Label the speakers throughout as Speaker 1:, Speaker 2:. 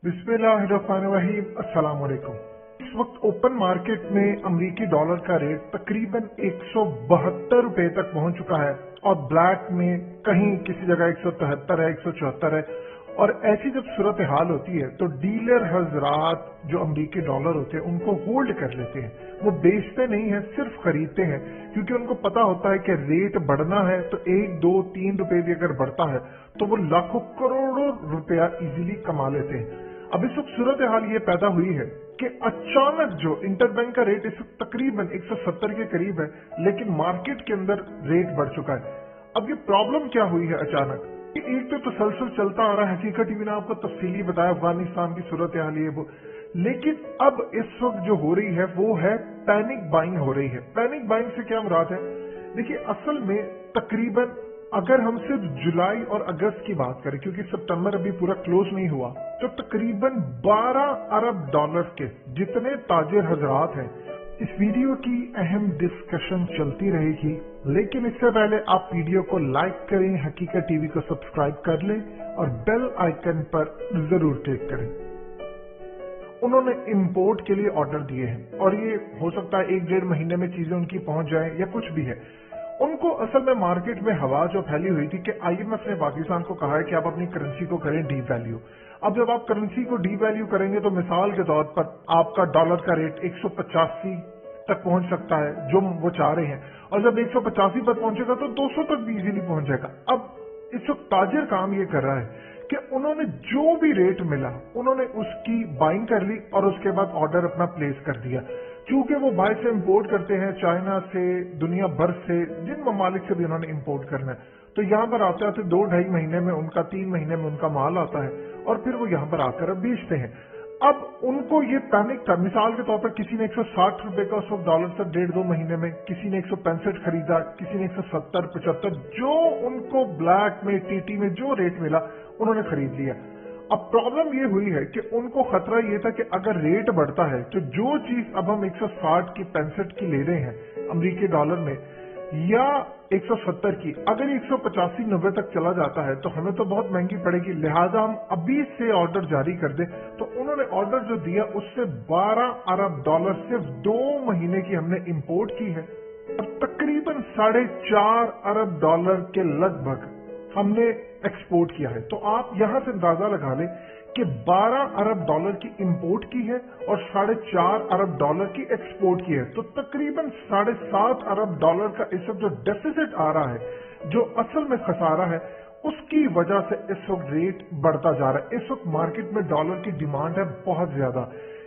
Speaker 1: बिस्मिल्लाहिर्रहमानिर्रहीम, अस्सलाम वालेकुम। इस वक्त ओपन मार्केट में अमरीकी डॉलर का रेट तकरीबन 172 रुपए तक पहुंच चुका है और ब्लैक में कहीं किसी जगह 173 है, 174 है। और ऐसी जब सूरत हाल होती है तो डीलर हजरात जो अमरीकी डॉलर होते हैं उनको होल्ड कर लेते हैं। वो बेचते नहीं है, सिर्फ खरीदते हैं, क्योंकि उनको पता होता है कि रेट बढ़ना है तो 1, 2, 3 रुपए भी अगर बढ़ता है तो वो लाखों करोड़ों रुपया इजीली कमा लेते हैं। अब इस वक्त सूरत हाल ये पैदा हुई है कि अचानक जो इंटरबैंक का रेट इस वक्त तकरीबन 170 के करीब है, लेकिन मार्केट के अंदर रेट बढ़ चुका है। अब ये प्रॉब्लम क्या हुई है अचानक? एक तो तसलसल चलता आ रहा है, हकीकत टीवी ने आपको तफसीली बताया अफगानिस्तान की सूरत हाल ये वो, लेकिन अब इस वक्त जो हो रही है वो है पैनिक बाइंग हो रही है। पैनिक बाइंग से क्या मुराद है? देखिए, असल में तकरीबन अगर हम सिर्फ जुलाई और अगस्त की बात करें, क्योंकि सितंबर अभी पूरा क्लोज नहीं हुआ, तो तकरीबन 12 अरब डॉलर के जितने ताजिर हजरात हैं। इस वीडियो की अहम डिस्कशन चलती रहेगी, लेकिन इससे पहले आप वीडियो को लाइक करें, हकीकत टीवी को सब्सक्राइब कर लें और बेल आइकन पर जरूर क्लिक करें। उन्होंने इंपोर्ट के लिए ऑर्डर दिए हैं और ये हो सकता है 1-1.5 महीने में चीजें उनकी पहुंच जाए या कुछ भी है। उनको असल में मार्केट में हवा जो फैली हुई थी कि आईएमएफ ने पाकिस्तान को कहा है कि आप अपनी करेंसी को करें डी वैल्यू। अब जब आप करेंसी को डी वैल्यू करेंगे तो मिसाल के तौर पर आपका डॉलर का रेट 185 तक पहुंच सकता है, जो वो चाह रहे हैं, और जब 185 पर पहुंचेगा तो 200 तक भी इजीली पहुंच जाएगा। अब इस वक्त ताजिर काम ये कर रहा है कि उन्होंने जो भी रेट मिला उन्होंने उसकी बाइंग कर ली और उसके बाद ऑर्डर अपना प्लेस कर दिया। चूंकि वो बाहर से इंपोर्ट करते हैं, चाइना से, दुनिया भर से, जिन ममालिक से भी उन्होंने इंपोर्ट करना है, तो यहाँ पर आते आते 2-2.5 महीने में उनका, 3 महीने में उनका माल आता है और फिर वो यहाँ पर आकर अब बेचते हैं। अब उनको ये पैनिक था, मिसाल के तौर पर किसी ने 160 रुपए का उस वक्त डॉलर से 1.5-2 महीने में, किसी ने 165 खरीदा, किसी ने 170, 75, जो उनको ब्लैक में, टीटी में जो रेट मिला उन्होंने खरीद लिया। अब प्रॉब्लम ये हुई है कि उनको खतरा ये था कि अगर रेट बढ़ता है तो जो चीज अब हम 160 की, 65 की ले रहे हैं अमरीकी डॉलर में, या 170 की, अगर 185-90 तक चला जाता है तो हमें तो बहुत महंगी पड़ेगी, लिहाजा हम अभी से ऑर्डर जारी कर दें। तो उन्होंने ऑर्डर जो दिया उससे 12 अरब डॉलर सिर्फ 2 महीने की हमने इंपोर्ट की है और तकरीबन 4.5 अरब डॉलर के लगभग हमने एक्सपोर्ट किया है। तो आप यहां से अंदाजा लगा लें कि 12 अरब डॉलर की इंपोर्ट की है और 4.5 अरब डॉलर की एक्सपोर्ट की है, तो तकरीबन 7.5 अरब डॉलर का इस वक्त जो डेफिसिट आ रहा है, जो असल में खसारा है, उसकी वजह से इस वक्त रेट बढ़ता जा रहा है। इस वक्त मार्केट में डॉलर की डिमांड है बहुत ज्यादा,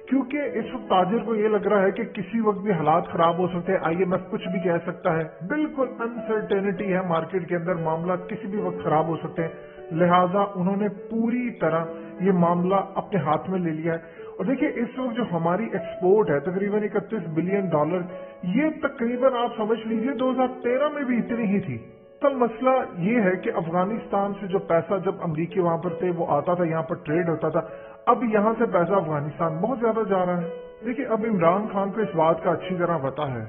Speaker 1: क्योंकि इस वक्त ताजिर को ये लग रहा है कि किसी वक्त भी हालात खराब हो सकते हैं, आईएमएफ कुछ भी कह सकता है, बिल्कुल अनसर्टेनिटी है मार्केट के अंदर, मामला किसी भी वक्त खराब हो सकते हैं। लिहाजा उन्होंने पूरी तरह ये मामला अपने हाथ में ले लिया है। और देखिए, इस वक्त जो हमारी एक्सपोर्ट है तकरीबन 31 बिलियन डॉलर, ये तकरीबन आप समझ लीजिए 2013 में भी इतनी ही थी। असल मसला ये है कि अफगानिस्तान से जो पैसा जब अमरीकी वहां पर थे वो आता था, यहाँ पर ट्रेड होता था, अब यहाँ से पैसा अफगानिस्तान बहुत ज्यादा जा रहा है। देखिए, अब इमरान खान को इस बात का अच्छी तरह पता है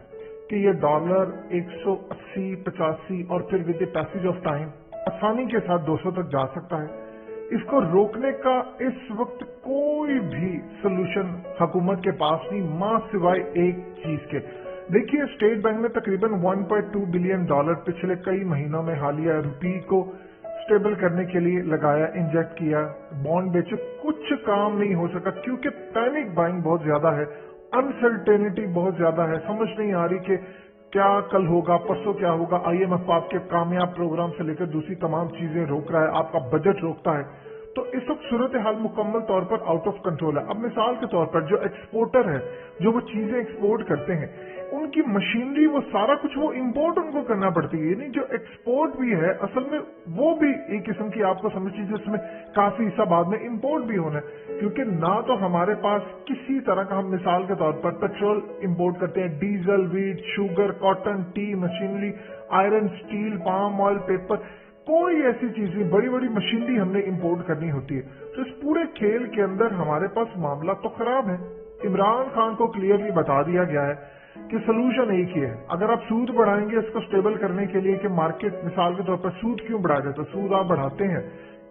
Speaker 1: कि ये डॉलर 180, 85 और फिर with the passage of time आसानी के साथ 200 तक जा सकता है। इसको रोकने का इस वक्त कोई भी सोल्यूशन हुकूमत के पास नहीं, मां सिवाय एक चीज के। देखिए, स्टेट बैंक ने तकरीबन 1.2 बिलियन डॉलर पिछले कई महीनों में हालिया रुपये को स्टेबल करने के लिए लगाया, इंजेक्ट किया, बॉन्ड बेचे, कुछ काम नहीं हो सका क्योंकि पैनिक बाइंग बहुत ज्यादा है, अनसर्टेनिटी बहुत ज्यादा है, समझ नहीं आ रही कि क्या कल होगा, परसों क्या होगा। आईएमएफ आपके कामयाब प्रोग्राम से लेकर दूसरी तमाम चीजें रोक रहा है, आपका बजट रोकता है। तो इस वक्त सूरत हाल मुकम्मल तौर पर आउट ऑफ कंट्रोल है। अब मिसाल के तौर पर जो एक्सपोर्टर है, जो वो चीजें एक्सपोर्ट करते हैं, उनकी मशीनरी, वो सारा कुछ वो इंपोर्ट उनको करना पड़ती है। यानी जो एक्सपोर्ट भी है असल में वो भी एक किस्म की, आपको समझ लीजिए, उसमें काफी हिस्सा बाद में इंपोर्ट भी होना है, क्योंकि ना तो हमारे पास किसी तरह का, हम मिसाल के तौर पर पेट्रोल इंपोर्ट करते हैं, diesel, wheat, sugar, cotton, T, machinery, iron, steel, palm oil, paper, कोई ऐसी चीज नहीं, बड़ी बड़ी मशीनरी हमने इंपोर्ट करनी होती है। तो इस पूरे खेल के अंदर हमारे पास मामला तो खराब है। इमरान खान को क्लियरली बता दिया गया है कि सोल्यूशन एक ही है, अगर आप सूद बढ़ाएंगे इसको स्टेबल करने के लिए, कि मार्केट मिसाल के तौर पर सूद क्यों बढ़ाया जाता है, सूद आप बढ़ाते हैं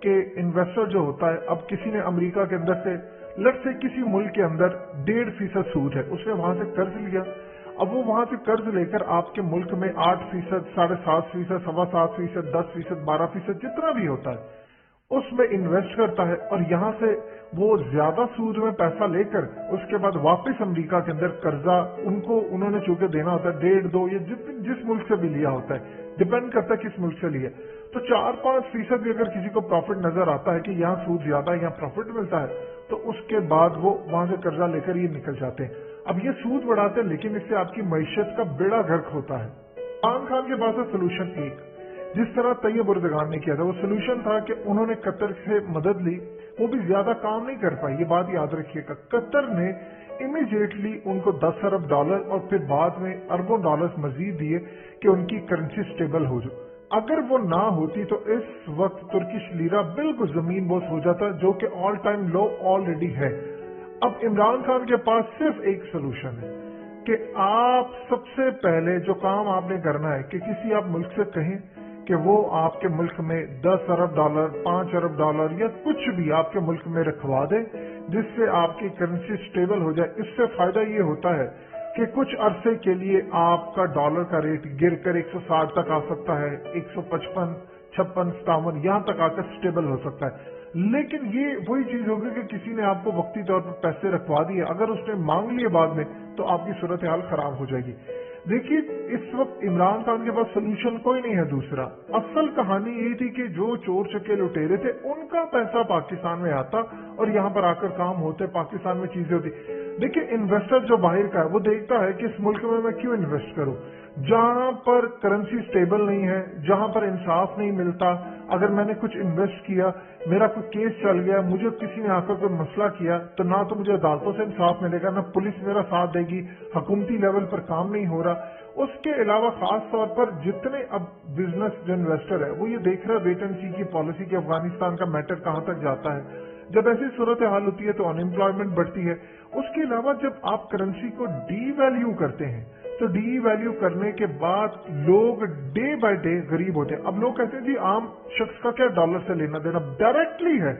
Speaker 1: कि इन्वेस्टर जो होता है, अब किसी ने अमेरिका के अंदर से लट से किसी मुल्क के अंदर 1.5% सूद है, उसने वहां से कर्ज लिया। अब वो वहां से कर्ज लेकर आपके मुल्क में 8%, 7.5%, 7.25%, 10%, 12% जितना भी होता है उसमें इन्वेस्ट करता है, और यहां से वो ज्यादा सूद में पैसा लेकर उसके बाद वापस अमेरिका के अंदर कर्जा उन्होंने चूंकि देना होता है 1.5-2 या जिस मुल्क से भी लिया होता है, डिपेंड करता है किस मुल्क से लिया, तो 4-5% भी अगर किसी को प्रॉफिट नजर आता है कि यहाँ सूद ज्यादा है, यहाँ प्रॉफिट मिलता है, तो उसके बाद वो वहां से कर्जा लेकर ये निकल जाते हैं। अब ये सूद बढ़ाते हैं, लेकिन इससे आपकी मईशत का बेड़ा गर्क होता है। इमरान खान के पास है सोल्यूशन एक, जिस तरह तैयब उर्दगान ने किया था, वो सोल्यूशन था कि उन्होंने कतर से मदद ली, वो भी ज्यादा काम नहीं कर पाई, ये बात याद रखिएगा। कतर ने इमीडिएटली उनको 10 अरब डॉलर और फिर बाद में अरबों डॉलर्स मजीद दिए कि उनकी करेंसी स्टेबल हो जाए। अगर वो ना होती तो इस वक्त तुर्किश लीरा बिल्कुल जमीन बोस हो जाता, जो कि ऑल टाइम लो ऑलरेडी है। अब इमरान खान के पास सिर्फ एक सोल्यूशन है कि आप सबसे पहले जो काम आपने करना है कि किसी आप मुल्क से कहें कि वो आपके मुल्क में 10 अरब डॉलर, 5 अरब डॉलर या कुछ भी आपके मुल्क में रखवा दे, जिससे आपकी करेंसी स्टेबल हो जाए। इससे फायदा ये होता है कि कुछ अरसे के लिए आपका डॉलर का रेट गिर कर 160 तक आ सकता है, 155, 56, 57 यहां तक आकर स्टेबल हो सकता है। लेकिन ये वही चीज होगी कि किसी ने आपको वक्ती तौर पर पैसे रखवा दिए, अगर उसने मांग लिए बाद में तो आपकी सूरत हाल खराब हो जाएगी। देखिए, इस वक्त इमरान खान के पास सोल्यूशन कोई नहीं है दूसरा। असल कहानी ये थी कि जो चोर चके लुटेरे थे उनका पैसा पाकिस्तान में आता और यहाँ पर आकर काम होते, पाकिस्तान में चीजें होती। देखिए, इन्वेस्टर जो बाहर का है वो देखता है कि इस मुल्क में मैं क्यों इन्वेस्ट करूं, जहां पर करेंसी स्टेबल नहीं है, जहां पर इंसाफ नहीं मिलता। अगर मैंने कुछ इन्वेस्ट किया, मेरा कोई केस चल गया, मुझे किसी ने आकर कोई मसला किया, तो ना तो मुझे अदालतों से इंसाफ मिलेगा, ना पुलिस मेरा साथ देगी, हुकूमती लेवल पर काम नहीं हो रहा। उसके अलावा खास तौर पर जितने अब बिजनेस जो इन्वेस्टर है वो ये देख रहे हैं वेट एंड सी की पॉलिसी की अफगानिस्तान का मैटर कहां तक जाता है। जब ऐसी सूरत हाल होती है तो अनएम्प्लॉयमेंट बढ़ती है। उसके अलावा जब आप करेंसी को डी वैल्यू करते हैं तो डी वैल्यू करने के बाद लोग डे बाय डे गरीब होते हैं। अब लोग कहते हैं जी आम शख्स का क्या डॉलर से लेना देना, डायरेक्टली है,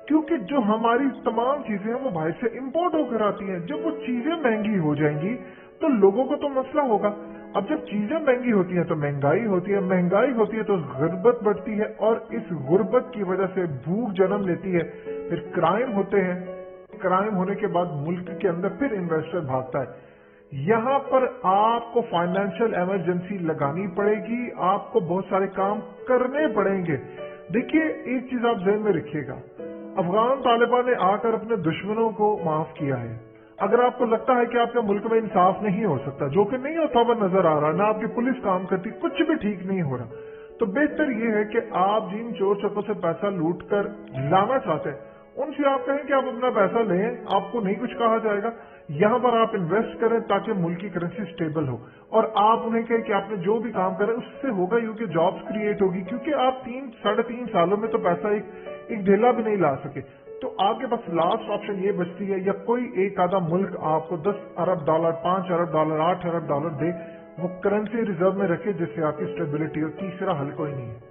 Speaker 1: क्योंकि जो हमारी तमाम चीजें हैं वो बाहर से इंपोर्ट होकर आती हैं। जब वो चीजें महंगी हो जाएंगी तो लोगों को तो मसला होगा। अब जब चीजें महंगी होती हैं तो महंगाई होती है, महंगाई होती है तो गुर्बत बढ़ती है, और इस गुर्बत की वजह से भूख जन्म लेती है, फिर क्राइम होते हैं। क्राइम होने के बाद मुल्क के अंदर फिर इन्वेस्टर भागता है। यहां पर आपको फाइनेंशियल इमरजेंसी लगानी पड़ेगी, आपको बहुत सारे काम करने पड़ेंगे। देखिए, एक चीज आप ध्यान में रखिएगा, अफगान तालिबान ने आकर अपने दुश्मनों को माफ किया है। अगर आपको लगता है कि आपके मुल्क में इंसाफ नहीं हो सकता, जो कि नहीं होता हुआ नजर आ रहा, ना आपकी पुलिस काम करती, कुछ भी ठीक नहीं हो रहा, तो बेहतर यह है कि आप जिन चोर चकों से पैसा लूट कर लाना चाहते हैं उनसे आप कहें कि आप अपना पैसा लें, आपको नहीं कुछ कहा जाएगा। यहां पर आप इन्वेस्ट करें ताकि मुल्क की करेंसी स्टेबल हो, और आप उन्हें कहें कि आपने जो भी काम करा उससे होगा क्योंकि जॉब्स क्रिएट होगी, क्योंकि आप 3-3.5 सालों में तो पैसा एक ढेला भी नहीं ला सके। तो आपके पास लास्ट ऑप्शन ये बचती है, या कोई एक आधा मुल्क आपको 10 अरब डॉलर, 5 अरब डॉलर, 8 अरब डॉलर दे, वो करेंसी रिजर्व में रखे जिससे आपकी स्टेबिलिटी हो। तीसरा हल कोई नहीं है।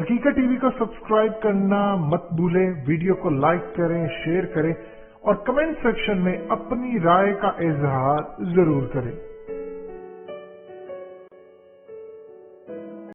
Speaker 1: हकीकत टीवी को सब्सक्राइब करना मत भूलें, वीडियो को लाइक करें, शेयर करें और कमेंट सेक्शन में अपनी राय का इजहार जरूर करें।